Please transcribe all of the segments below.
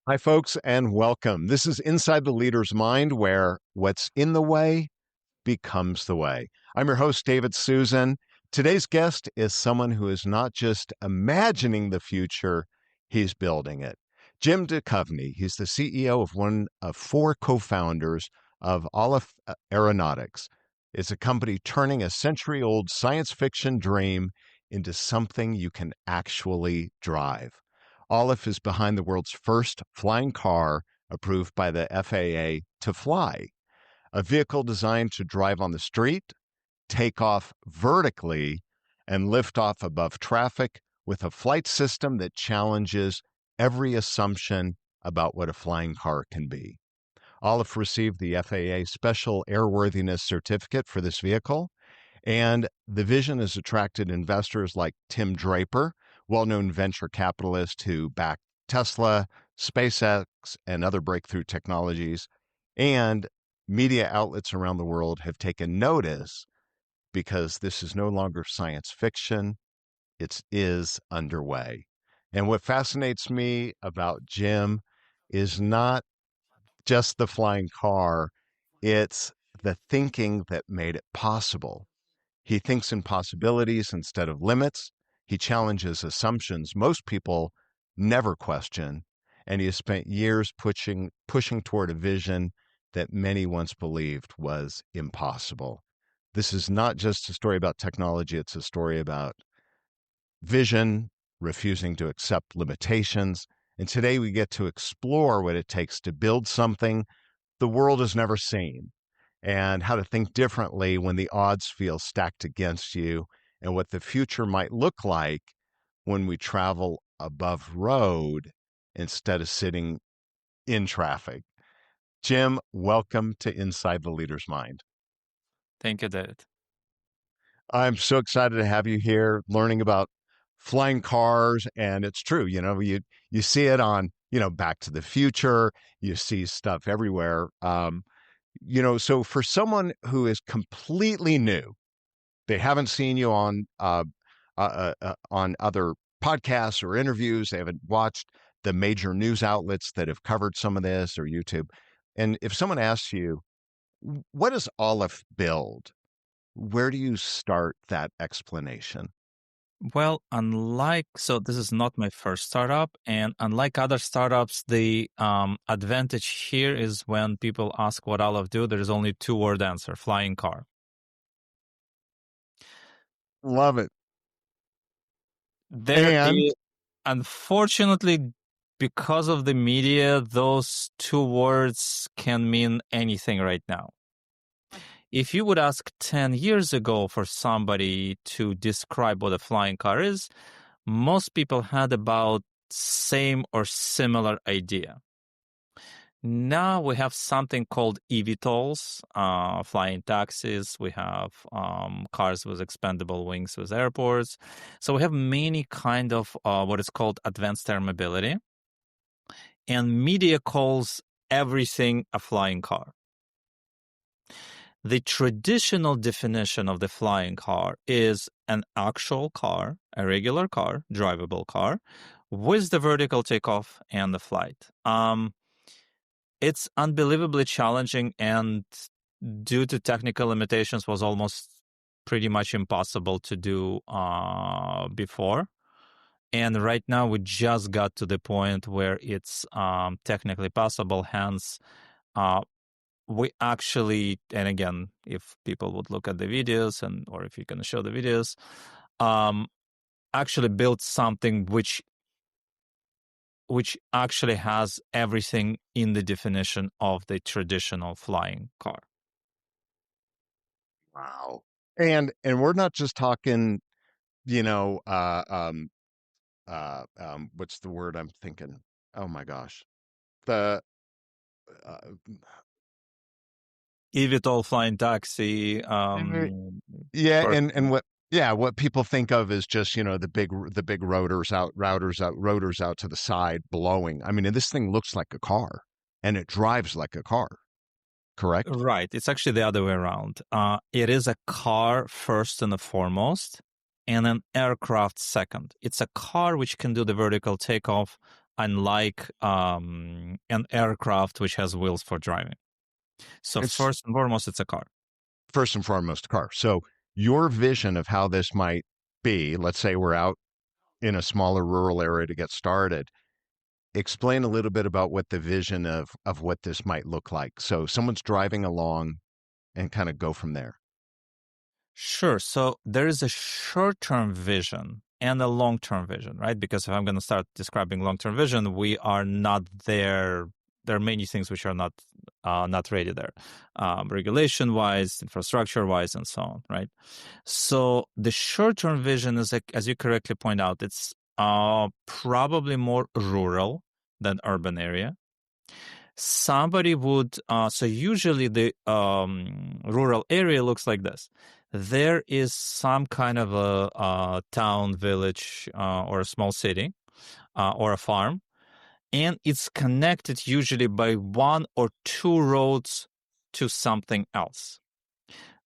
Hi, folks, and welcome. This is Inside the Leader's Mind, where what's in the way becomes the way. I'm your host, David Suson. Today's guest is someone who is not just imagining the future, he's building it. Jim Dukhovny, he's the CEO of one of four co-founders of Alef Aeronautics. It's a company turning a century-old science fiction dream into something you can actually drive. Alef is behind the world's first flying car approved by the FAA to fly, a vehicle designed to drive on the street, take off vertically, and lift off above traffic with a flight system that challenges every assumption about what a flying car can be. Alef received the FAA Special Airworthiness Certificate for this vehicle, and the vision has attracted investors like Tim Draper, well-known venture capitalist who backed Tesla, SpaceX, and other breakthrough technologies. And media outlets around the world have taken notice because this is no longer science fiction. It is underway. And what fascinates me about Jim is not just the flying car, it's the thinking that made it possible. He thinks in possibilities instead of limits. He challenges assumptions most people never question. And he has spent years pushing toward a vision that many once believed was impossible. This is not just a story about technology, it's a story about vision, refusing to accept limitations. And today we get to explore what it takes to build something the world has never seen, and how to think differently when the odds feel stacked against you, and what the future might look like when we travel above road instead of sitting in traffic. Jim, welcome to Inside the Leader's Mind. Thank you, David. I'm so excited to have you here learning about flying cars. And it's true, you see it on, Back to the Future, you see stuff everywhere. So for someone who is completely new, they haven't seen you on other podcasts or interviews, they haven't watched the major news outlets that have covered some of this or YouTube. And if someone asks you, what does Alef build? Where do you start that explanation? Well, this is not my first startup, and unlike other startups, the advantage here is when people ask what Alef do, there is only two-word answer: flying car. Love it. There And is, unfortunately, because of the media, those two words can mean anything right now. If you would ask 10 years ago for somebody to describe what a flying car is, most people had about same or similar idea. Now we have something called eVTOLs, flying taxis. We have cars with expandable wings with airports. So we have many kind of what is called advanced air mobility. And media calls everything a flying car. The traditional definition of the flying car is an actual car, a regular car, drivable car, with the vertical takeoff and the flight. It's unbelievably challenging, and due to technical limitations was almost pretty much impossible to do before. And right now we just got to the point where it's technically possible, hence we actually, and again, if people would look at the videos or if you can show the videos, actually built something which actually has everything in the definition of the traditional flying car. wow. And we're not just talking, what's the word I'm thinking? Oh my gosh. The uh, eVTOL flying taxi. yeah, and what people think of is just, the big rotors out to the side blowing. I mean, and this thing looks like a car and it drives like a car, correct? Right. It's actually the other way around. It is a car first and foremost, and an aircraft second. It's a car which can do the vertical takeoff unlike an aircraft which has wheels for driving. So It's first and foremost, it's a car. first and foremost a car. So your vision of how this might be, let's say we're out in a smaller rural area to get started. Explain a little bit about what the vision of what this might look like. So someone's driving along and kind of go from there. Sure. So there is a short-term vision and a long-term vision, right? Because if I'm going to start describing long-term vision, we are not there. There are many things which are not ready there, regulation-wise, infrastructure-wise, and so on, right? So the short-term vision is, like, as you correctly point out, it's probably more rural than urban area. Somebody would, so usually the rural area looks like this. There is some kind of a town, village, or a small city, or a farm, and it's connected usually by one or two roads to something else.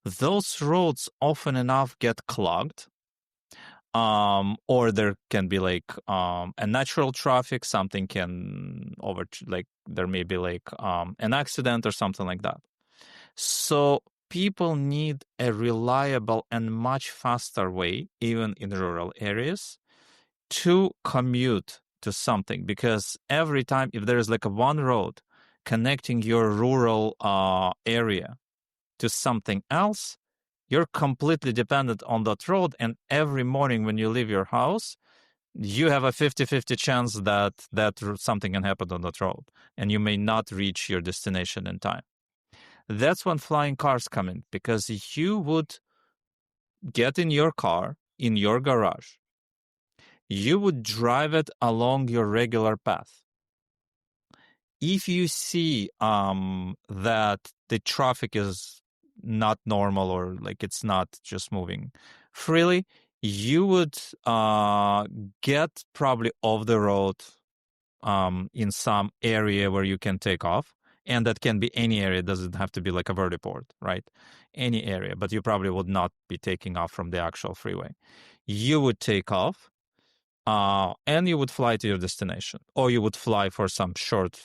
Those roads often enough get clogged, or there can be like a natural traffic, something can like there may be like an accident or something like that. So people need a reliable and much faster way, even in rural areas, to commute to something, because every time if there is like a one road connecting your rural area to something else, you're completely dependent on that road, and every morning when you leave your house, you have a 50-50 chance that something can happen on that road, and you may not reach your destination in time. That's when flying cars come in, because you would get in your car, in your garage, you would drive it along your regular path. If you see that the traffic is not normal, or like it's not just moving freely, you would get probably off the road in some area where you can take off. And that can be any area. It doesn't have to be like a vertiport, right? Any area, but you probably would not be taking off from the actual freeway. You would take off, and you would fly to your destination, or you would fly for some short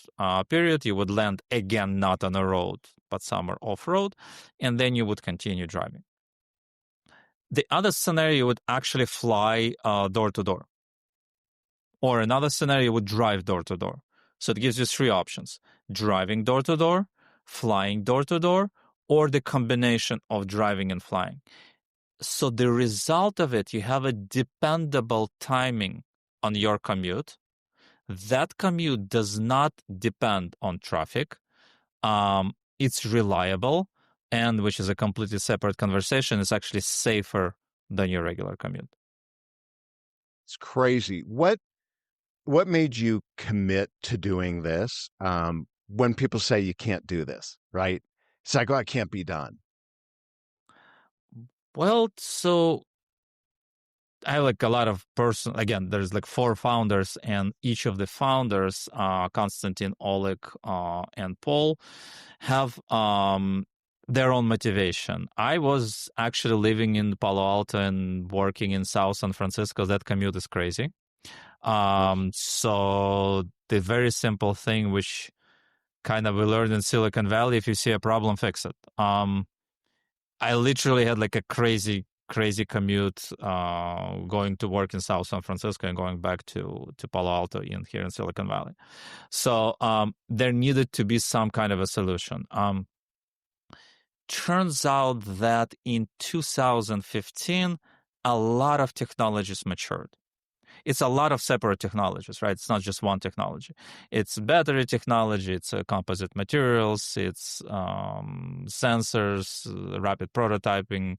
period. You would land again, not on a road, but somewhere off-road, and then you would continue driving. The other scenario, you would actually fly door to door, or another scenario, you would drive door to door. So it gives you three options: driving door to door, flying door to door, or the combination of driving and flying. So the result of it, you have a dependable timing on your commute. That commute does not depend on traffic. It's reliable, and which is a completely separate conversation, it's actually safer than your regular commute. It's crazy. What made you commit to doing this? When people say you can't do this, right? It's like, oh, it can't be done. Well, so I have like a lot of again, there's like 4 founders, and each of the founders, Konstantin, Oleg, and Paul, have their own motivation. I was actually living in Palo Alto and working in South San Francisco. That commute is crazy. So the very simple thing, which kind of we learned in Silicon Valley, if you see a problem, fix it. I literally had like a crazy commute going to work in South San Francisco and going back to Palo Alto here in Silicon Valley. So there needed to be some kind of a solution. Turns out that in 2015, a lot of technologies matured. It's a lot of separate technologies, right? It's not just one technology. It's battery technology, it's composite materials, it's sensors, rapid prototyping,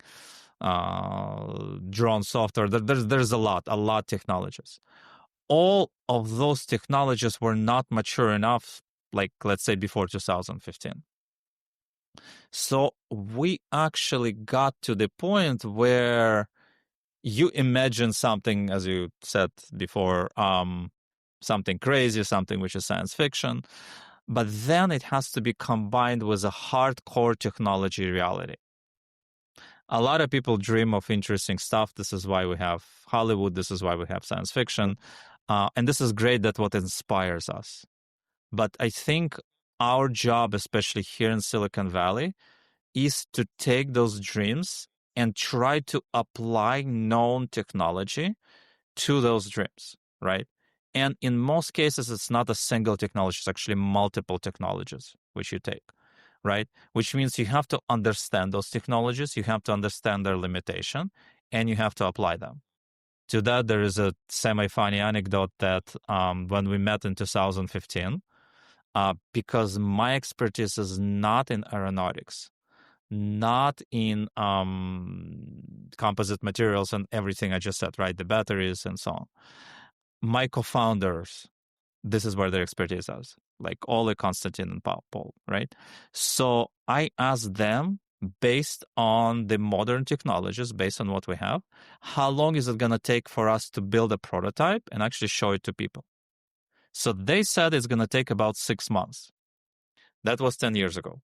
drone software. There's a lot technologies. All of those technologies were not mature enough, like let's say before 2015. So we actually got to the point where you imagine something, as you said before, something crazy, something which is science fiction, but then it has to be combined with a hardcore technology reality. A lot of people dream of interesting stuff. This is why we have Hollywood. This is why we have science fiction. And this is great, that what inspires us. But I think our job, especially here in Silicon Valley, is to take those dreams and try to apply known technology to those dreams, right? And in most cases, it's not a single technology, it's actually multiple technologies which you take, right? Which means you have to understand those technologies, you have to understand their limitation, and you have to apply them. To that, there is a semi-funny anecdote that when we met in 2015, because my expertise is not in aeronautics, not in composite materials and everything I just said, right? The batteries and so on. My co-founders, this is where their expertise is, like Ole, Konstantin, and Paul, right? So I asked them, based on the modern technologies, based on what we have, how long is it going to take for us to build a prototype and actually show it to people? So they said it's going to take about 6 months. That was 10 years ago.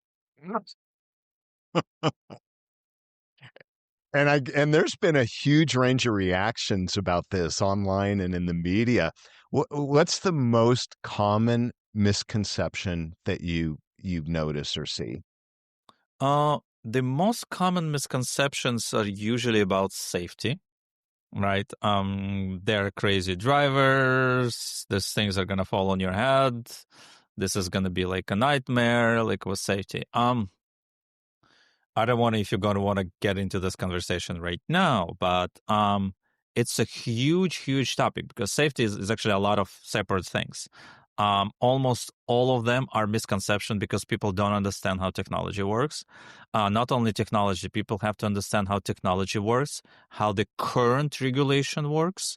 And there's been a huge range of reactions about this online and in the media. What's the most common misconception that you've noticed or see? The most common misconceptions are usually about safety, right? They're crazy drivers. These things are gonna fall on your head. This is gonna be like a nightmare, like with safety. I don't want to, if you're going to want to get into this conversation right now, but it's a huge, huge topic because safety is actually a lot of separate things. Almost all of them are misconception because people don't understand how technology works. Not only technology, people have to understand how technology works, how the current regulation works,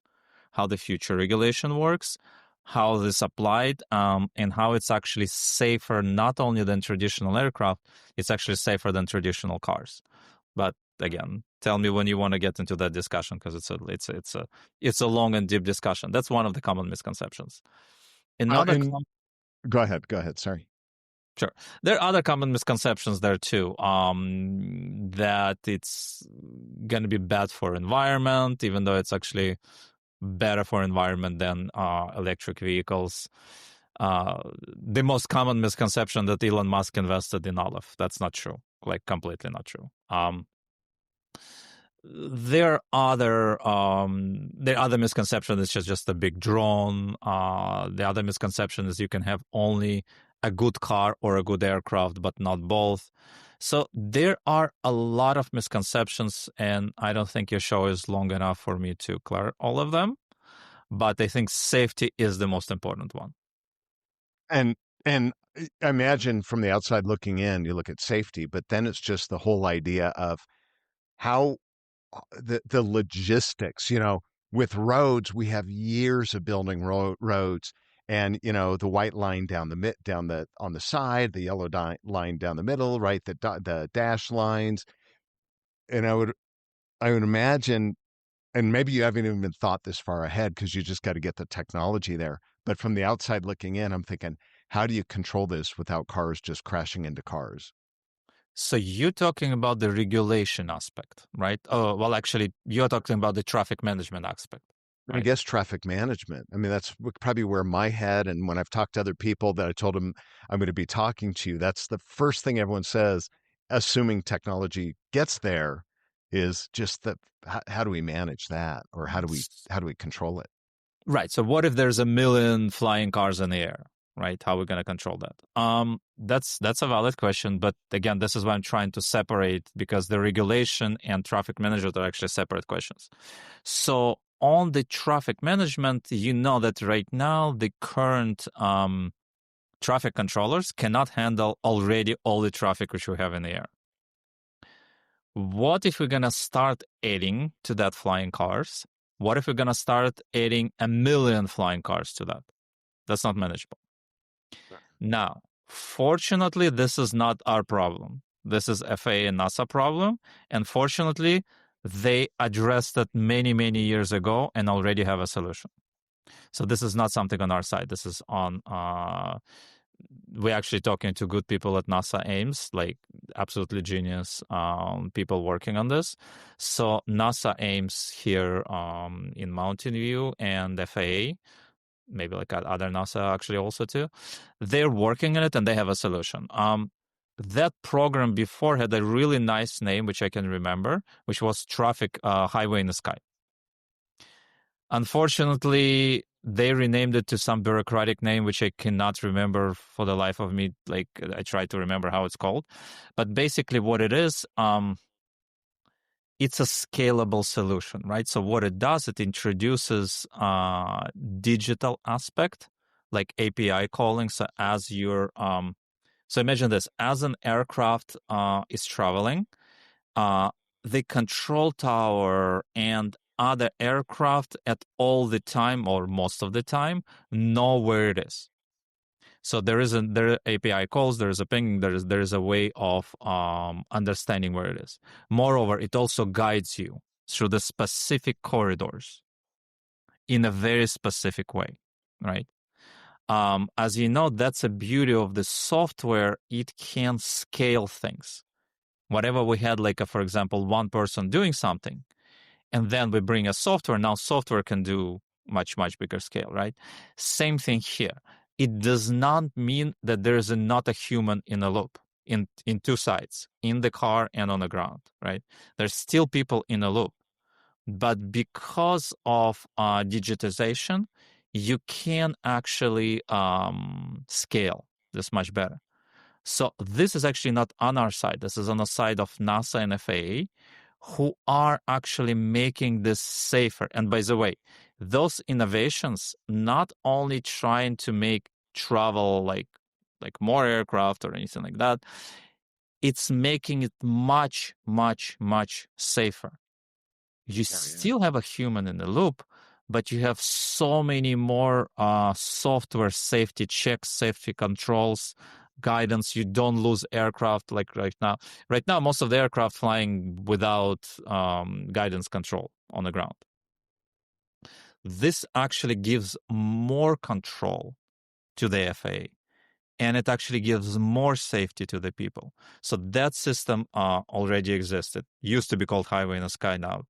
how the future regulation works, how this applied, and how it's actually safer not only than traditional aircraft, it's actually safer than traditional cars. But again, tell me when you want to get into that discussion because it's a long and deep discussion. That's one of the common misconceptions. Another Go ahead. Sorry. Sure. There are other common misconceptions there too, that it's going to be bad for environment, even though it's actually better for environment than electric vehicles. The most common misconception that Elon Musk invested in Alef. That's not true. Like completely not true. There are other misconceptions. It's just a big drone. The other misconception is you can have only a good car or a good aircraft, but not both. So there are a lot of misconceptions, and I don't think your show is long enough for me to clear all of them. But I think safety is the most important one. And I imagine from the outside looking in, you look at safety, but then it's just the whole idea of how the logistics, with roads, we have years of building roads, and the white line down the on the side, the yellow line down the middle, right? The dash lines, and I would imagine, and maybe you haven't even thought this far ahead because you just got to get the technology there. But from the outside looking in, I'm thinking, how do you control this without cars just crashing into cars? So you're talking about the regulation aspect, right? Oh, well, actually, you're talking about the traffic management aspect, I right? guess traffic management. I mean, that's probably where my head, and when I've talked to other people that I told them I'm going to be talking to, that's the first thing everyone says, assuming technology gets there, is just how do we manage that, or how do we control it? Right. So what if there's a million flying cars in the air, right? How are we going to control that? That's a valid question, but again, this is why I'm trying to separate, because the regulation and traffic management are actually separate questions. So on the traffic management, you know that right now the current traffic controllers cannot handle already all the traffic which we have in the air. What if we're going to start adding to that flying cars? What if we're going to start adding 1 million flying cars to that? That's not manageable. Now, fortunately, this is not our problem. This is FAA and NASA problem. And fortunately, they addressed it many, many years ago and already have a solution. So this is not something on our side. This is on, we're actually talking to good people at NASA Ames, like absolutely genius people working on this. So NASA Ames here in Mountain View and FAA maybe like at other NASA actually also too. They're working on it and they have a solution. That program before had a really nice name, which I can remember, which was Traffic Highway in the Sky. Unfortunately, they renamed it to some bureaucratic name, which I cannot remember for the life of me. Like, I tried to remember how it's called. But basically what it is, it's a scalable solution, right? So what it does, it introduces digital aspect, like API calling. So as you're, so imagine this, as an aircraft is traveling, the control tower and other aircraft at all the time or most of the time know where it is. So there are API calls, there is a ping, there is a way of understanding where it is. Moreover, it also guides you through the specific corridors in a very specific way, right? As you know, that's the beauty of the software. It can scale things. Whatever we had, like, for example, one person doing something, and then we bring a software. Now software can do much, much bigger scale, right? Same thing here. It does not mean that there is not a human in a loop in two sides, in the car and on the ground, right? There's still people in a loop. But because of digitization, you can actually scale this much better. So this is actually not on our side. This is on the side of NASA and FAA, who are actually making this safer. And by the way, those innovations not only trying to make travel like more aircraft or anything like that, it's making it much, much, much safer. You still have a human in the loop, but you have so many more software safety checks, safety controls, guidance. You don't lose aircraft like right now. Right now, most of the aircraft flying without guidance control on the ground. This actually gives more control to the FAA, and it actually gives more safety to the people. So that system already existed. Used to be called Highway in the Sky. Now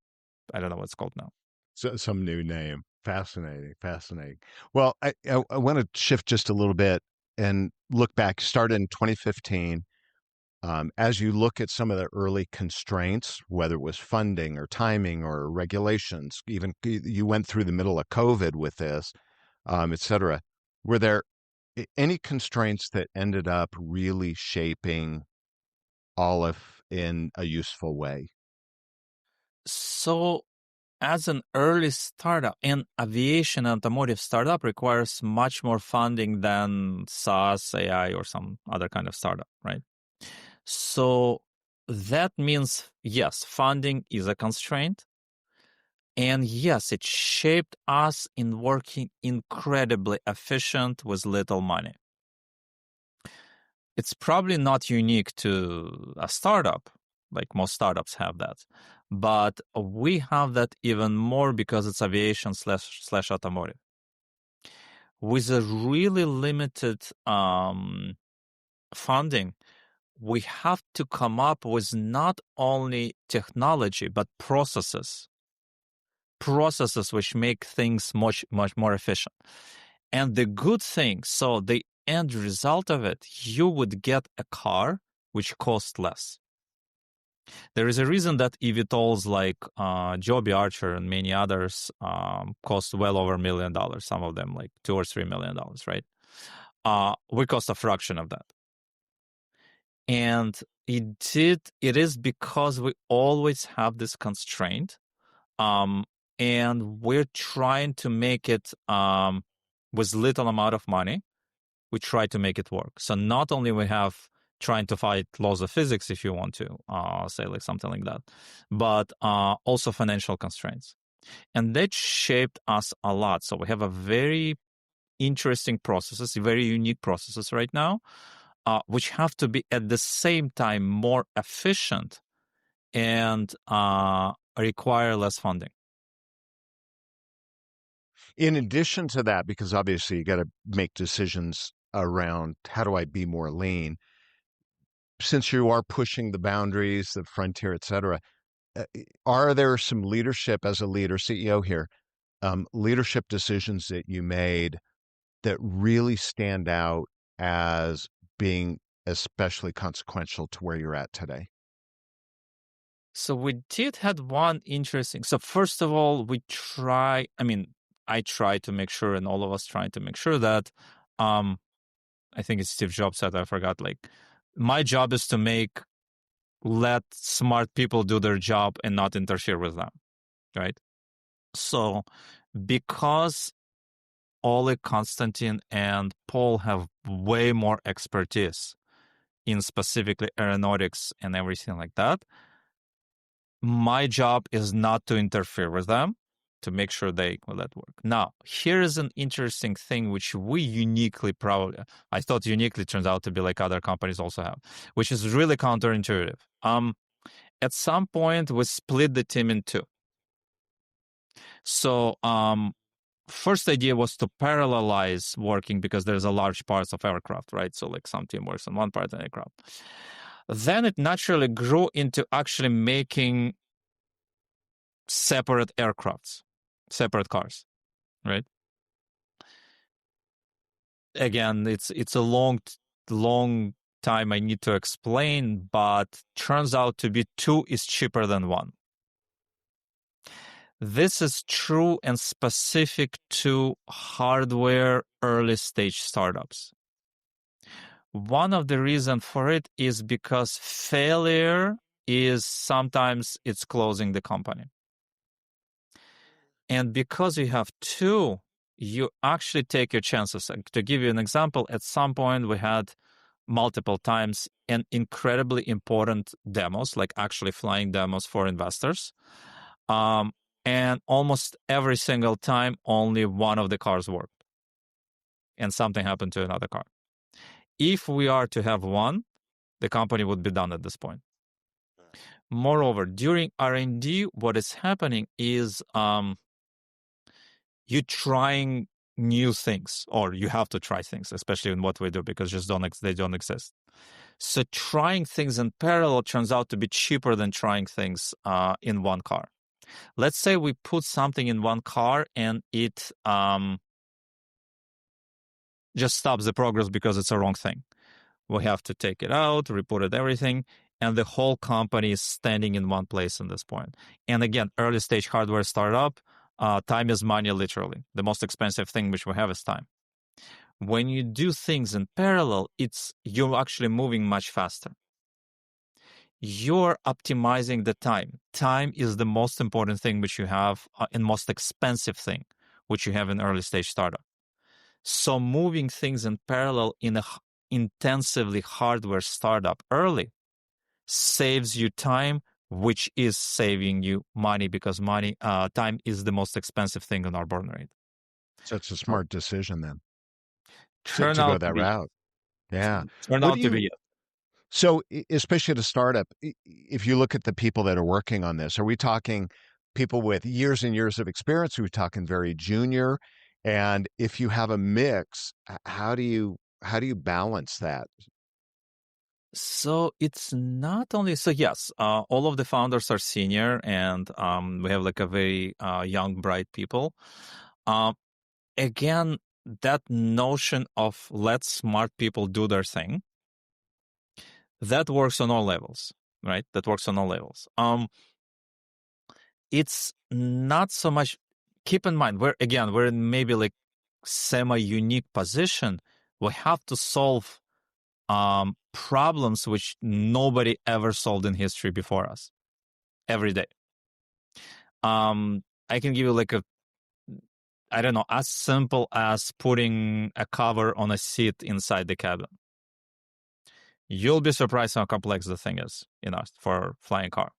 I don't know what it's called now. So, some new name. Fascinating, fascinating. Well, I want to shift just a little bit and look back. Started in 2015. As you look at some of the early constraints, whether it was funding or timing or regulations, even you went through the middle of COVID with this, et cetera. Were there any constraints that ended up really shaping Aleph in a useful way? So as an early startup, and aviation and automotive startup requires much more funding than SaaS, AI, or some other kind of startup, right? So that means, yes, funding is a constraint. And yes, it shaped us in working incredibly efficient with little money. It's probably not unique to a startup, like most startups have that. But we have that even more because it's aviation slash automotive. With a really limited funding, we have to come up with not only technology, but processes which make things much, much more efficient. And the good thing, so the end result of it, you would get a car which costs less. There is a reason that eVTOLs like Joby Archer and many others cost well over $1 million, some of them like $2 or $3 million, right? We cost a fraction of that. And it is because we always have this constraint, and we're trying to make it with little amount of money. We try to make it work. So not only we have trying to fight laws of physics, if you want to say like something like that, but also financial constraints. And that shaped us a lot. So we have a very interesting processes, very unique processes right now, which have to be at the same time more efficient and require less funding. In addition to that, because obviously you got to make decisions around how do I be more lean, since you are pushing the boundaries, the frontier, et cetera, are there some leadership as a leader, CEO here, leadership decisions that you made that really stand out as being especially consequential to where you're at today? So we did had one interesting. So first of all, I try to make sure, and all of us trying to make sure that, I think it's Steve Jobs said, I forgot, like, my job is to let smart people do their job and not interfere with them, right? So because Oleg, Konstantin, and Paul have way more expertise in specifically aeronautics and everything like that, my job is not to interfere with them, to make sure they will let work. Now, here is an interesting thing which we uniquely, probably, I thought uniquely turns out to be like other companies also have, which is really counterintuitive. At some point, we split the team in two. So, first idea was to parallelize working because there's a large parts of aircraft, right? So like some team works on one part of the aircraft. Then it naturally grew into actually making separate aircrafts, separate cars, right? Again, it's a long time I need to explain, but turns out to be two is cheaper than one. This is true and specific to hardware early stage startups. One of the reasons for it is because failure is sometimes it's closing the company. And because you have two, you actually take your chances. To give you an example, at some point we had multiple times and incredibly important demos, like actually flying demos for investors. And almost every single time, only one of the cars worked. And something happened to another car. If we are to have one, the company would be done at this point. Moreover, during R&D, what is happening is you're trying new things, or you have to try things, especially in what we do, because they don't exist. So trying things in parallel turns out to be cheaper than trying things in one car. Let's say we put something in one car and it just stops the progress because it's a wrong thing. We have to take it out, report it, everything, and the whole company is standing in one place at this point. And again, early stage hardware startup, time is money, literally. The most expensive thing which we have is time. When you do things in parallel, you're actually moving much faster. You're optimizing the time. Time is the most important thing which you have, and most expensive thing which you have in early stage startup. So moving things in parallel in a intensively hardware startup early saves you time, which is saving you money, because time is the most expensive thing on our burn rate. So it's a smart decision then Turn to go out to that be route. Yeah. turn What out do to you, be it. so especially at a startup, if you look at the people that are working on this, are we talking people with years and years of experience? Are we talking very junior? And if you have a mix, how do you balance that? So it's not only so. Yes, all of the founders are senior, and we have like a very young, bright people. Again, that notion of let smart people do their thing, that works on all levels, right? That works on all levels. It's not so much. Keep in mind, we're in maybe like semi-unique position. We have to solve problems which nobody ever solved in history before us every day. I can give you like I don't know, as simple as putting a cover on a seat inside the cabin. You'll be surprised how complex the thing is, for flying car.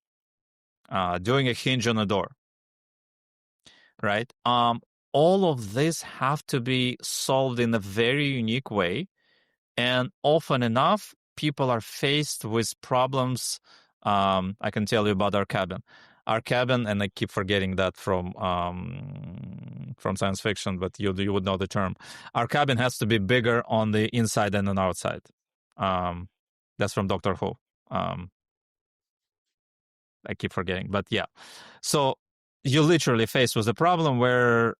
Doing a hinge on a door, right? All of this have to be solved in a very unique way. And often enough, people are faced with problems. I can tell you about our cabin. Our cabin, and I keep forgetting that from science fiction, but you would know the term. Our cabin has to be bigger on the inside than on the outside. That's from Doctor Who. I keep forgetting, but yeah. So you're literally faced with a problem where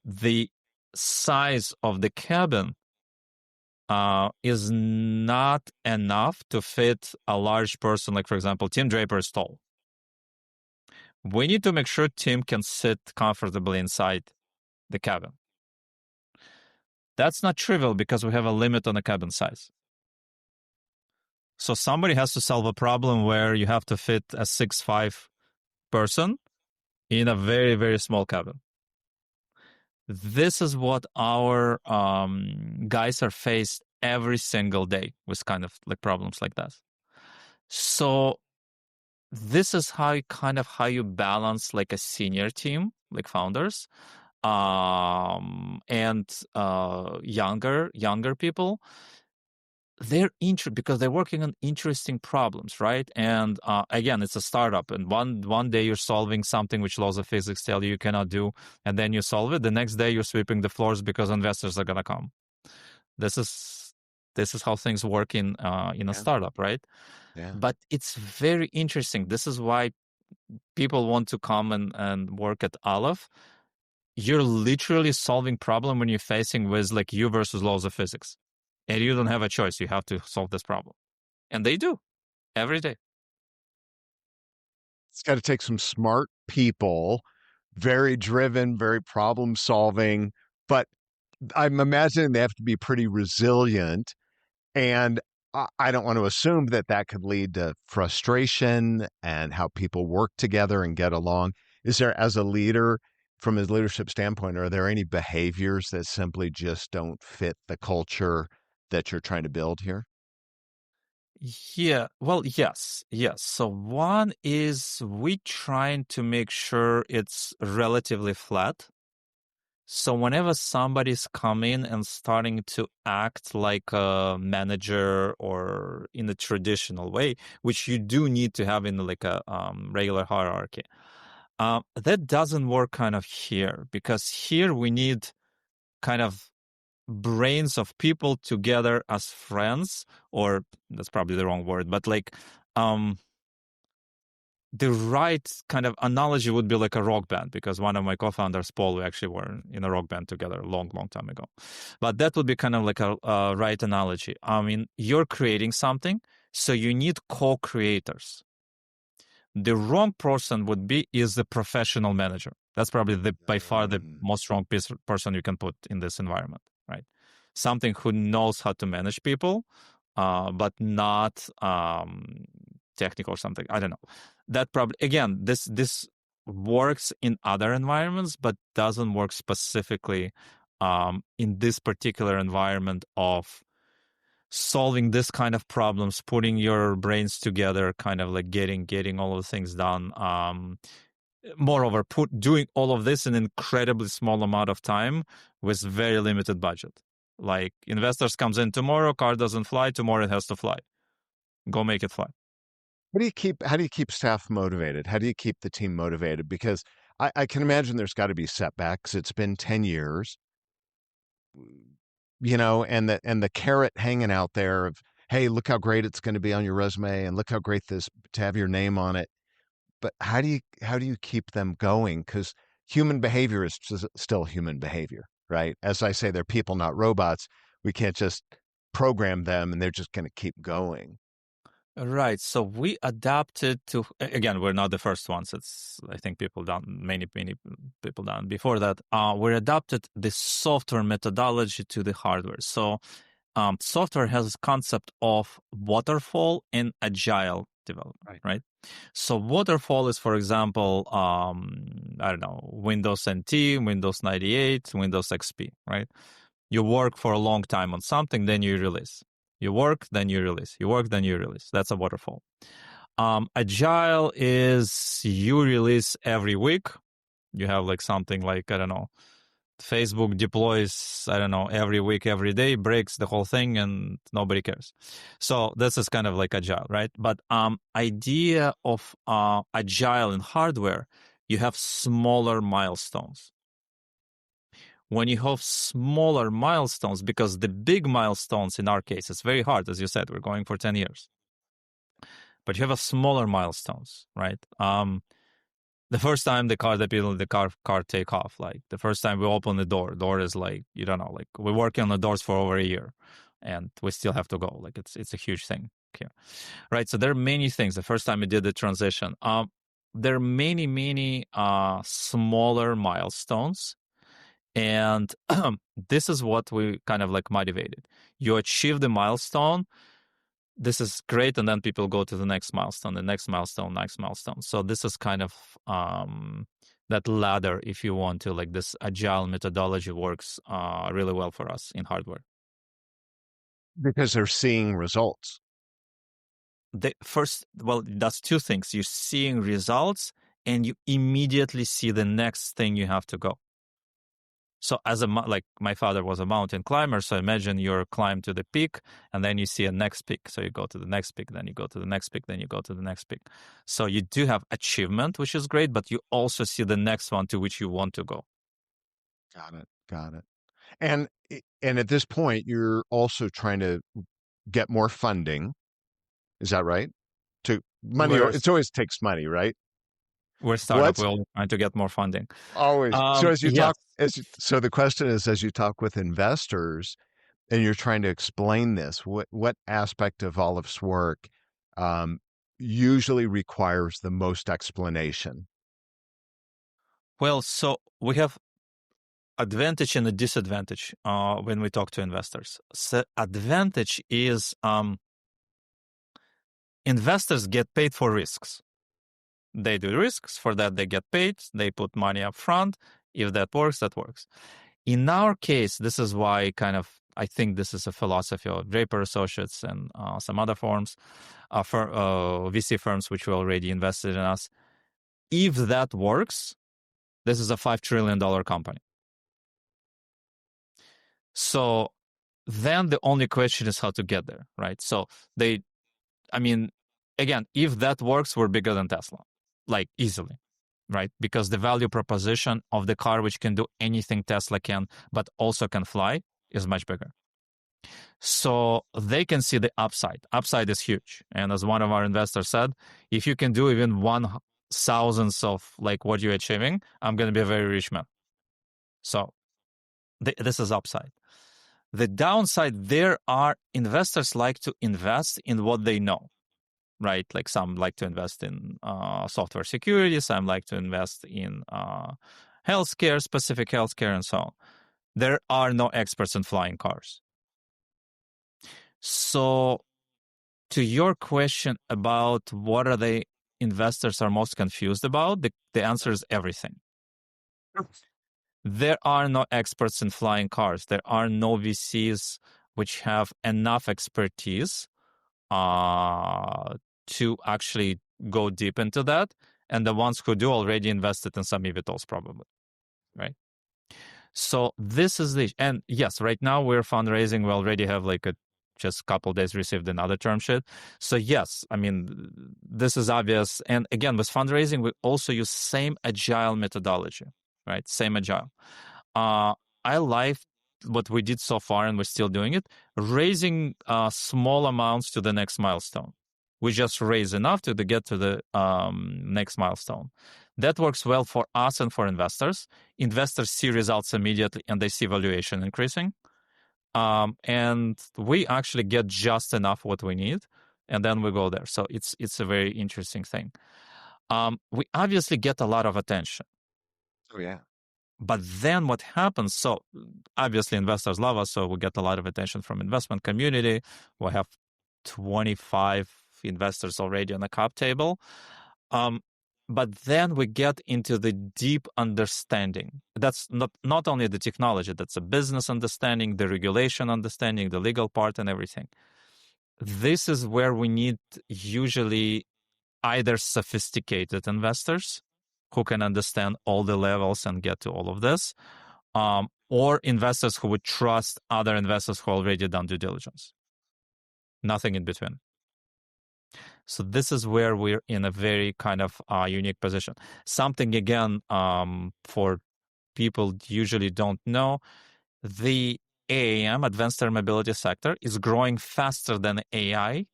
the size of the cabin is not enough to fit a large person, like, for example, Tim Draper is tall. We need to make sure Tim can sit comfortably inside the cabin. That's not trivial because we have a limit on the cabin size. So somebody has to solve a problem where you have to fit a 6'5" person in a very, very small cabin. This is what our guys are faced every single day with kind of like problems like that. So this is how you balance like a senior team, like founders, and younger people. They're because they're working on interesting problems, right? And again, it's a startup, and one day you're solving something which laws of physics tell you cannot do, and then you solve it. The next day you're sweeping the floors because investors are gonna come. This is how things work in a startup, right? Yeah. But it's very interesting. This is why people want to come and work at Alef. You're literally solving problem when you're facing with like you versus laws of physics. And you don't have a choice. You have to solve this problem. And they do every day. It's got to take some smart people, very driven, very problem solving, but I'm imagining they have to be pretty resilient. And I don't want to assume that that could lead to frustration and how people work together and get along. Is there, as a leader, from a leadership standpoint, are there any behaviors that simply just don't fit the culture that you're trying to build here? Yeah, well, yes. So one is we trying to make sure it's relatively flat. So whenever somebody's coming and starting to act like a manager or in a traditional way, which you do need to have in like a regular hierarchy, that doesn't work kind of here, because here we need kind of brains of people together as friends, or that's probably the wrong word, but like the right kind of analogy would be like a rock band, because one of my co-founders, Paul, we actually were in a rock band together a long time ago. But that would be kind of like a right analogy. I mean, you're creating something, so you need co-creators. The wrong person is the professional manager. That's probably by far the most wrong person you can put in this environment, right? Something who knows how to manage people, but not technical or something. I don't know. That probably, again, this works in other environments, but doesn't work specifically in this particular environment of solving this kind of problems, putting your brains together, kind of like getting all of the things done. Moreover, doing all of this in an incredibly small amount of time with very limited budget. Like, investors comes in tomorrow, car doesn't fly, tomorrow it has to fly. Go make it fly. How do you keep staff motivated? How do you keep the team motivated? Because I can imagine there's got to be setbacks. It's been 10 years, and the carrot hanging out there of, hey, look how great it's going to be on your resume, and look how great this to have your name on it. But how do you keep them going? Because human behavior is still human behavior, right? As I say, they're people, not robots. We can't just program them and they're just going to keep going. Right. So we adapted to, again, we're not the first ones. I think many people done before that. We adapted the software methodology to the hardware. So software has a concept of waterfall and agile development, right? So waterfall is, for example, I don't know, Windows NT, Windows 98, Windows XP, right? You work for a long time on something, then you release. You work, then you release. You work, then you release. That's a waterfall. Agile is you release every week. You have like something like, I don't know, Facebook deploys, I don't know, every week, every day, breaks the whole thing, and nobody cares. So this is kind of like agile, right? But idea of agile in hardware, you have smaller milestones. When you have smaller milestones, because the big milestones in our case, it's very hard, as you said, we're going for 10 years. But you have a smaller milestones, right? The first time the car take off, like the first time we open the door is like, you don't know, like we're working on the doors for over a year and we still have to go. Like it's a huge thing here, right? So there are many things. The first time we did the transition, there are many smaller milestones. And this is what we kind of like motivated. You achieve the milestone, this is great, and then people go to the next milestone, the next milestone, next milestone. So this is kind of that ladder, if you want to, like this agile methodology works really well for us in hardware. Because they're seeing results. That's two things. You're seeing results and you immediately see the next thing you have to go. So like my father was a mountain climber, so imagine you're climb to the peak and then you see a next peak. So you go to the next peak, then you go to the next peak, then you go to the next peak. So you do have achievement, which is great, but you also see the next one to which you want to go. Got it. And at this point, you're also trying to get more funding. Is that right? It always takes money, right? We're startup. We're trying to get more funding. Always. So as you yes. so the question is, as you talk with investors and you're trying to explain this, what aspect of Alef's work usually requires the most explanation? Well, so we have advantage and a disadvantage when we talk to investors. So advantage is investors get paid for risks. They do risks. For that, they get paid. They put money up front. If that works, that works. In our case, this is why I think this is a philosophy of Draper Associates and some other firms, VC firms, which we already invested in us. If that works, this is a $5 trillion company. So then the only question is how to get there, right? So again, if that works, we're bigger than Tesla, like easily, right? Because the value proposition of the car, which can do anything Tesla can, but also can fly, is much bigger. So they can see the upside. Upside is huge. And as one of our investors said, if you can do even 1/1000th of like what you're achieving, I'm going to be a very rich man. So this is upside. The downside, there are investors like to invest in what they know, right? Like some like to invest in software security, some like to invest in healthcare, specific healthcare, and so on. There are no experts in flying cars. So to your question about what are the investors are most confused about, the answer is everything. There are no experts in flying cars. There are no VCs which have enough expertise to actually go deep into that. And the ones who do already invested in some eVTOLs probably, right? So this is and yes, right now we're fundraising. We already have just a couple of days received another term sheet. So yes, this is obvious. And again, with fundraising, we also use same agile methodology, right? Same agile. I like what we did so far, and we're still doing it, raising small amounts to the next milestone. We just raise enough to get to the next milestone. That works well for us and for investors. Investors see results immediately, and they see valuation increasing. And we actually get just enough what we need, and then we go there. So it's a very interesting thing. We obviously get a lot of attention. Oh, yeah. But then what happens, so obviously investors love us, so we get a lot of attention from investment community. We have 25 investors already on the cap table. But then we get into the deep understanding. That's not only the technology, that's a business understanding, the regulation understanding, the legal part and everything. This is where we need usually either sophisticated investors who can understand all the levels and get to all of this, or investors who would trust other investors who already done due diligence. Nothing in between. So this is where we're in a very kind of unique position. Something, again, for people usually don't know, the AAM, Advanced Air Mobility sector, is growing faster than AI,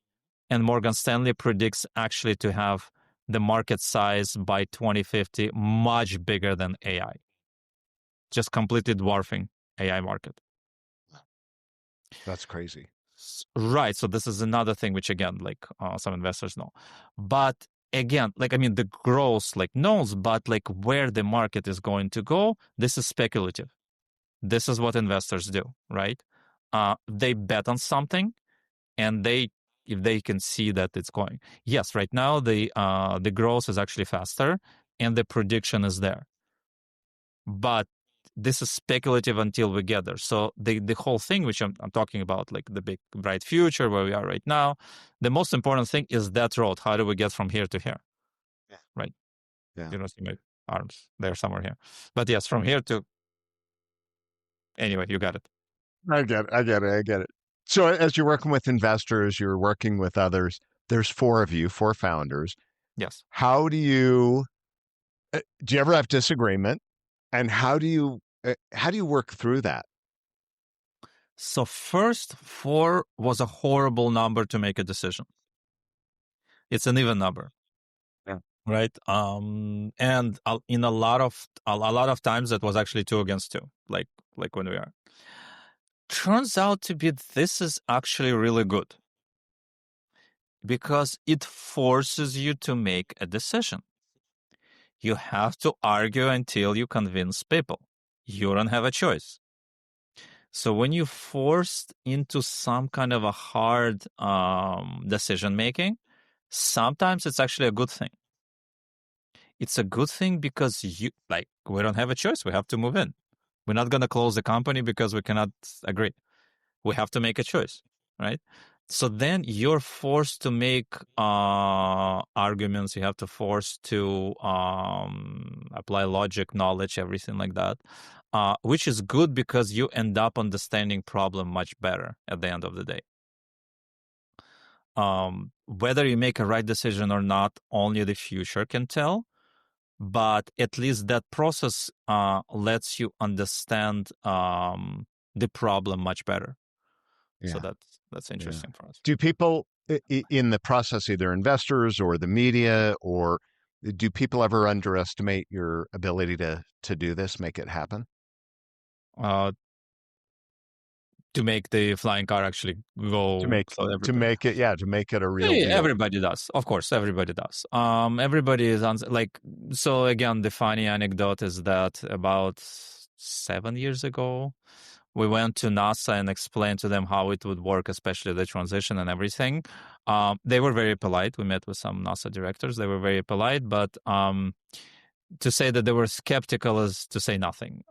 and Morgan Stanley predicts actually to have the market size by 2050 much bigger than AI, just completely dwarfing AI market. That's crazy. Right. So this is another thing which, again, like some investors know. But again, like, I mean, the growth like knows, but like where the market is going to go, this is speculative. This is what investors do, right? They bet on something, and if they can see that it's going. Yes, right now the growth is actually faster, and the prediction is there. But this is speculative until we get there. So the whole thing, which I'm talking about, like the big bright future where we are right now, the most important thing is that road. How do we get from here to here? Yeah. Right? Yeah. You don't see my arms. They're somewhere here. But yes, from here to anyway, you got it. I get it. I get it. I get it. So as you're working with investors, you're working with others. There's four of you, four founders. Yes. How do you ever have disagreement? And how do you work through that? So first, 4 was a horrible number to make a decision. It's an even number. Yeah. Right. And in a lot of times that was actually 2 against 2, like when we are. Turns out to be this is actually really good because it forces you to make a decision. You have to argue until you convince people. You don't have a choice. So when you're forced into some kind of a hard decision making, sometimes it's actually a good thing. It's a good thing because we don't have a choice. We have to move in. We're not going to close the company because we cannot agree. We have to make a choice, right? So then you're forced to make arguments. You have to force to apply logic, knowledge, everything like that, which is good because you end up understanding problem much better at the end of the day. Whether you make a right decision or not, only the future can tell. But at least that process lets you understand the problem much better. So Yeah. that's Yeah. interesting for us. Do people in the process, either investors or the media, or do people ever underestimate your ability to do this, make it happen? Uh, to make the flying car actually To go, make so to everybody. make it, yeah, to make it a real Yeah, deal. everybody does. Of course, everybody does. Everybody is like, so again, the funny anecdote is that about 7 years ago, we went to NASA and explained to them how it would work, especially the transition and everything. They were very polite. We met with some NASA directors. They were very polite, but to say that they were skeptical is to say nothing.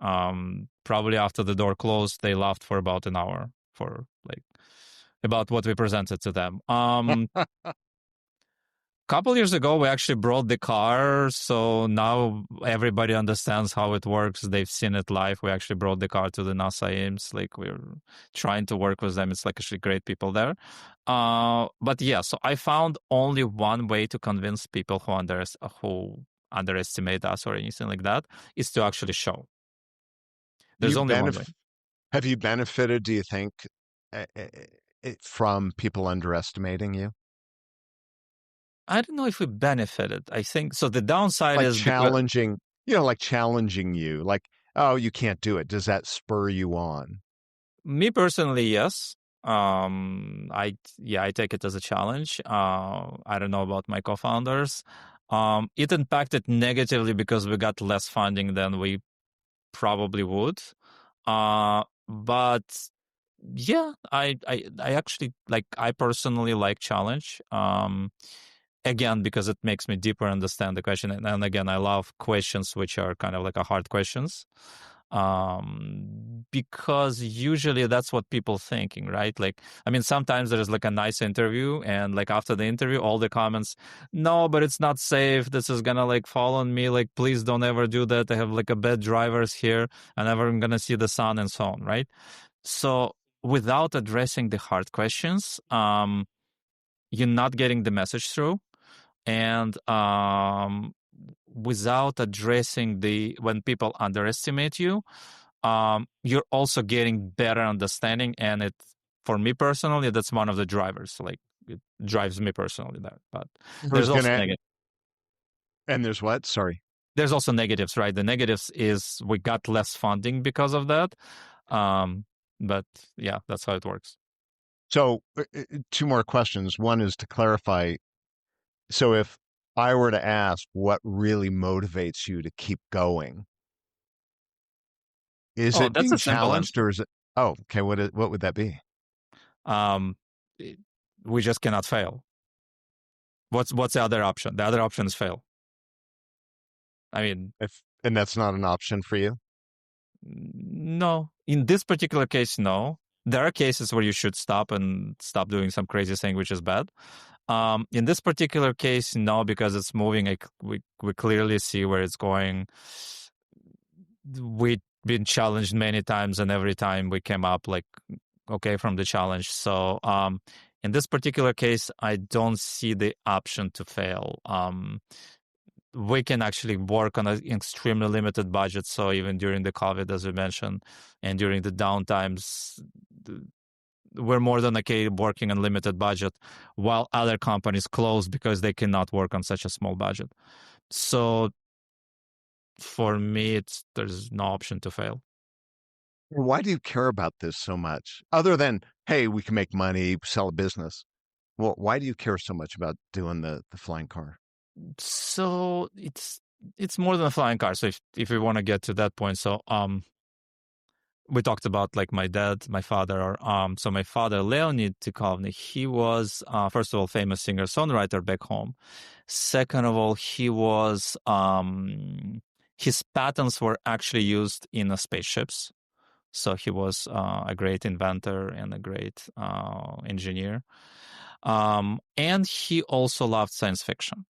Probably after the door closed, they laughed for about an hour for like about what we presented to them. Couple years ago, we actually brought the car, so now everybody understands how it works. They've seen it live. We actually brought the car to the NASA Ames. Like, we're trying to work with them. It's like actually great people there. But yeah, so I found only one way to convince people who underestimate us or anything like that is to actually show. There's You only one way. have you benefited, do you think, from people underestimating you? I don't know if we benefited. I think so. The downside Like is because challenging you, like, oh, you can't do it. Does that spur you on? me personally, yes. I take it as a challenge. I don't know about my co-founders. It impacted negatively because we got less funding than we probably would. But yeah, I actually like. I personally like challenge. Again, because it makes me deeper understand the question, and again, I love questions which are kind of like a hard questions. Because usually that's what people thinking, right? Like, I mean, sometimes there's like a nice interview, and like after the interview, all the comments, no, but it's not safe. This is gonna like fall on me. Like, please don't ever do that. I have like a bad drivers here, and never I'm gonna see the sun and so on, right? So without addressing the hard questions, you're not getting the message through, and without addressing when people underestimate you, you're also getting better understanding, and it, for me personally, that's one of the drivers. Like, it drives me personally there, but I there's was also gonna negative. And there's what? Sorry. There's also negatives, right? The negatives is we got less funding because of that. But yeah, that's how it works. So, two more questions. One is to clarify. So, if I were to ask what really motivates you to keep going, is Oh, it that's being a simple challenged answer. or is it? Oh, okay. What would that be? Um, it- we just cannot fail. What's the other option? The other option is fail. I mean, If and that's not an option for you? no. In this particular case, no. There are cases where you should stop and stop doing some crazy thing, which is bad. In this particular case, no, because it's moving. We clearly see where it's going. We've been challenged many times, and every time we came up like okay from the challenge. So in this particular case, I don't see the option to fail. We can actually work on an extremely limited budget. So even during the COVID, as we mentioned, and during the downtimes, we're more than okay working on limited budget, while other companies close because they cannot work on such a small budget. So for me, there's no option to fail. Why do you care about this so much? Other than, hey, we can make money, sell a business. Well, why do you care so much about doing the flying car? So it's more than a flying car. So if we want to get to that point, so we talked about like my dad, my father. So my father, Leonid Dukhovny, he was first of all famous singer songwriter back home. Second of all, he was his patents were actually used in spaceships. So he was a great inventor and a great engineer. And he also loved science fiction,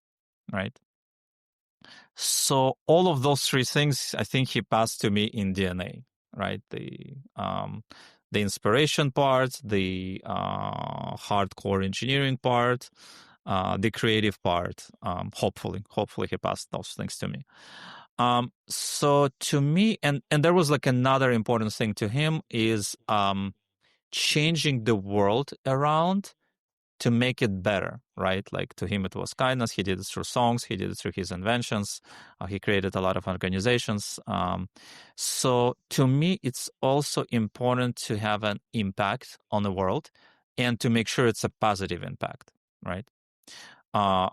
right? So all of those three things, I think he passed to me in DNA, right? The inspiration part, the hardcore engineering part, the creative part. Hopefully he passed those things to me. So to me, and there was like another important thing to him is changing the world around to make it better, right? Like to him, it was kindness. He did it through songs. He did it through his inventions. He created a lot of organizations. So to me, it's also important to have an impact on the world and to make sure it's a positive impact, right?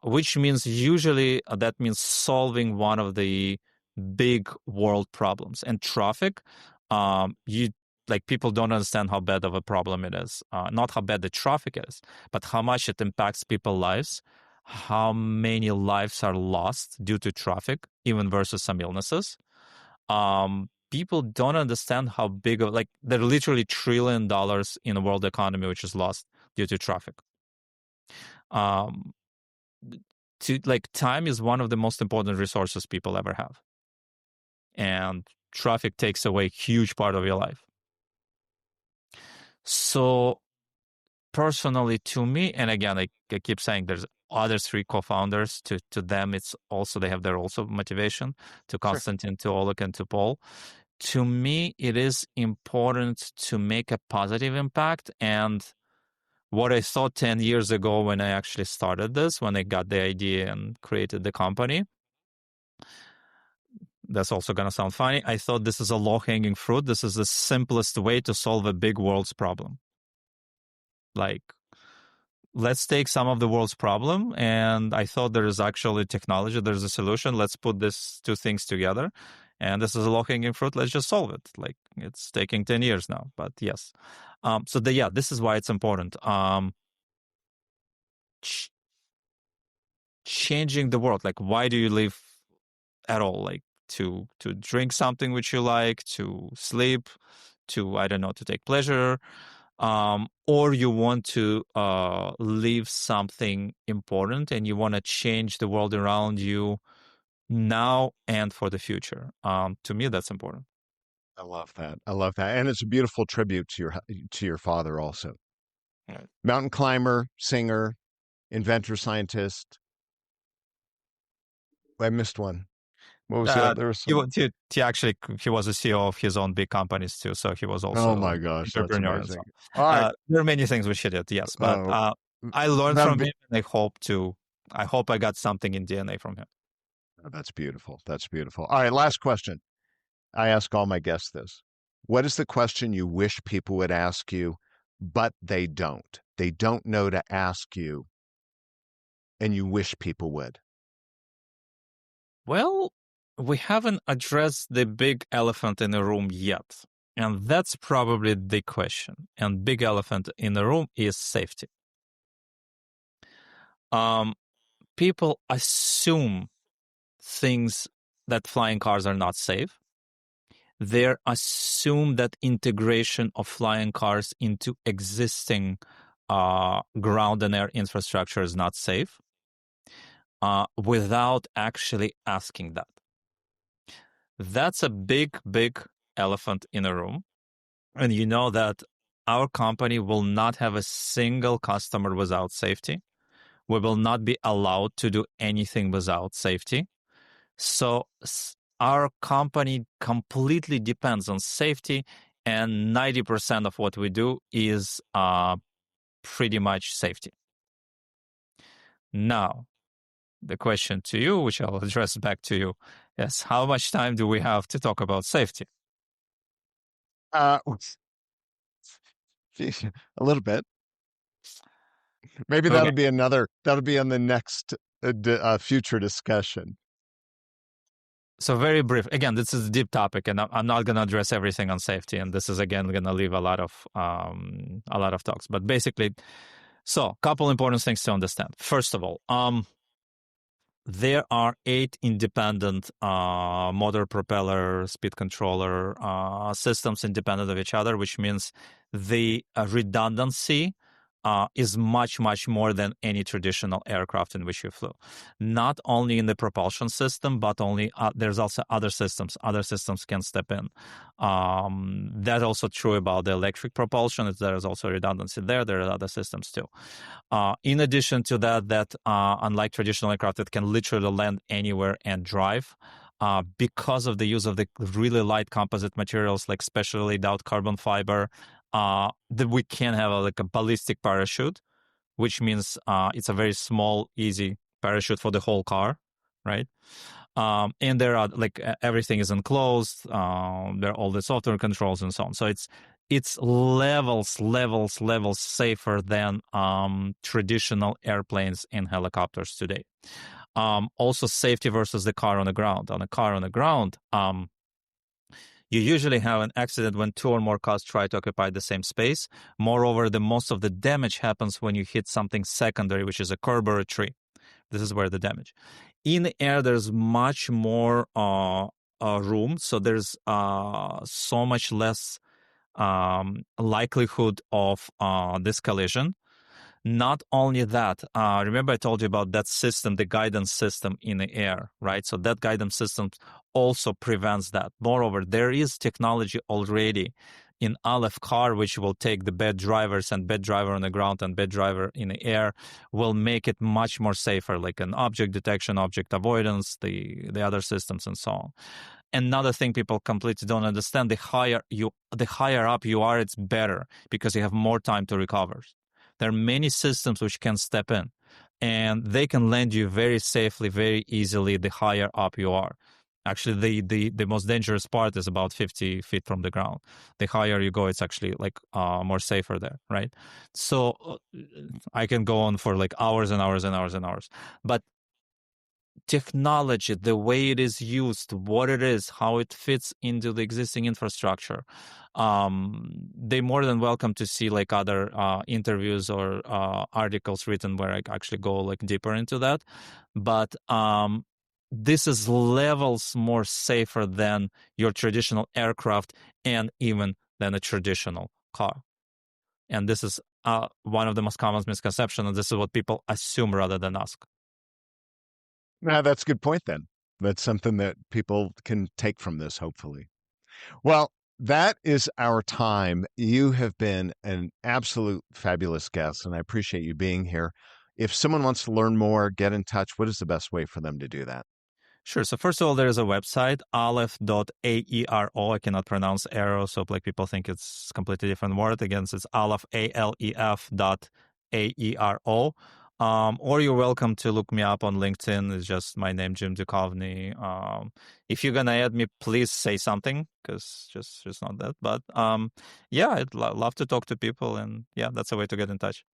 Which means usually that means solving one of the big world problems. And traffic, you like people don't understand how bad of a problem it is. Not how bad the traffic is, but how much it impacts people's lives, how many lives are lost due to traffic, even versus some illnesses. People don't understand how big of like there are literally $1 trillion in the world economy which is lost due to traffic. Um, to like time is one of the most important resources people ever have, and traffic takes away a huge part of your life. So personally to me, and again, I keep saying there's other three co-founders. To them, it's also they have their also motivation to Sure. Konstantin, to Oleg, and to Paul. To me, it is important to make a positive impact. And what I thought 10 years ago when I actually started this, when I got the idea and created the company, that's also going to sound funny. I thought this is a low-hanging fruit. This is the simplest way to solve a big world's problem. Like, let's take some of the world's problem, and I thought there is actually technology, there's a solution. Let's put these two things together, and this is a low-hanging fruit. Let's just solve it. Like, it's taking 10 years now, but yes. This is why it's important. Ch- Changing the world. Like, why do you live at all? Like, to drink something which you like, to sleep, to I don't know, to take pleasure, or you want to leave something important and you want to change the world around you now and for the future. To me, that's important. I love that. I love that. And it's a beautiful tribute to your father also. Right. Mountain climber, singer, inventor, scientist. I missed one. What was the Uh, other? There was he, some. he was a CEO of his own big companies too, so he was Oh also my gosh, that's entrepreneur and so amazing. All right. on. There are many things which he did, yes, but Oh, I learned that'll from be him, and I hope I got something in DNA from him. Oh, that's beautiful. That's beautiful. All right, last question. I ask all my guests this. What is the question you wish people would ask you, but they don't? They don't know to ask you, and you wish people would. Well, we haven't addressed the big elephant in the room yet. And that's probably the question. And big elephant in the room is safety. People assume things that flying cars are not safe. They assume that integration of flying cars into existing ground and air infrastructure is not safe without actually asking that. That's a big, big elephant in the room. And you know that our company will not have a single customer without safety. We will not be allowed to do anything without safety. So our company completely depends on safety, and 90% of what we do is pretty much safety. Now, the question to you, which I'll address back to you, is how much time do we have to talk about safety? A little bit. Maybe that'll Okay. be that'll be on the next future discussion. So very brief. Again, this is a deep topic, and I'm not going to address everything on safety. And this is again going to leave a lot of talks. But basically, so a couple important things to understand. First of all, there are 8 independent motor, propeller, speed controller systems independent of each other, which means the redundancy is much, much more than any traditional aircraft in which you flew. Not only in the propulsion system, but there's also other systems. Other systems can step in. That's also true about the electric propulsion. There is also redundancy there. There are other systems too. In addition to that, unlike traditional aircraft that can literally land anywhere and drive, because of the use of the really light composite materials, like specially laid out carbon fiber, that we can have a ballistic parachute, which means it's a very small, easy parachute for the whole car, right? And there are everything is enclosed. There are all the software controls and so on. So it's levels safer than traditional airplanes and helicopters today. Also, safety versus the car on the ground. On a car on the ground, you usually have an accident when 2 or more cars try to occupy the same space. Moreover, most of the damage happens when you hit something secondary, which is a curb or a tree. This is where the damage. In the air, there's much more room, so there's so much less likelihood of this collision. Not only that, remember I told you about that system, the guidance system in the air, right? So that guidance system also prevents that. Moreover, there is technology already in Alef car, which will take the bad drivers and bad driver on the ground and bad driver in the air, will make it much more safer, like an object detection, object avoidance, the other systems and so on. Another thing people completely don't understand, the higher up you are, it's better because you have more time to recover. There are many systems which can step in, and they can land you very safely, very easily the higher up you are. Actually, the most dangerous part is about 50 feet from the ground. The higher you go, it's actually more safer there, right? So I can go on for hours and hours and hours and hours. But technology, the way it is used, what it is, how it fits into the existing infrastructure, they're more than welcome to see other interviews or articles written where I actually go deeper into that. But this is levels more safer than your traditional aircraft and even than a traditional car. And this is one of the most common misconceptions, and this is what people assume rather than ask. That's a good point then. That's something that people can take from this, hopefully. Well, that is our time. You have been an absolute fabulous guest, and I appreciate you being here. If someone wants to learn more, get in touch, what is the best way for them to do that? Sure. So first of all, there is a website, alef.aero. I cannot pronounce aero, so people think it's a completely different word. Again, it's alef, ALEF.aero. Or you're welcome to look me up on LinkedIn. It's just my name, Jim Dukhovny. If you're gonna add me, please say something, because just not that. But yeah, I'd love to talk to people, and yeah, that's a way to get in touch.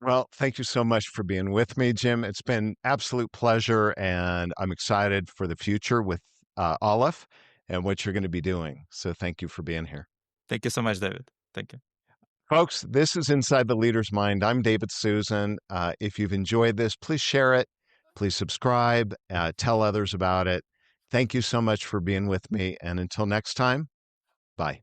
Well, thank you so much for being with me, Jim. It's been absolute pleasure, and I'm excited for the future with Alef and what you're going to be doing. So thank you for being here. Thank you so much, David. Thank you. Folks, this is Inside the Leader's Mind. I'm David Susan. If you've enjoyed this, please share it. Please subscribe. Tell others about it. Thank you so much for being with me. And until next time, bye.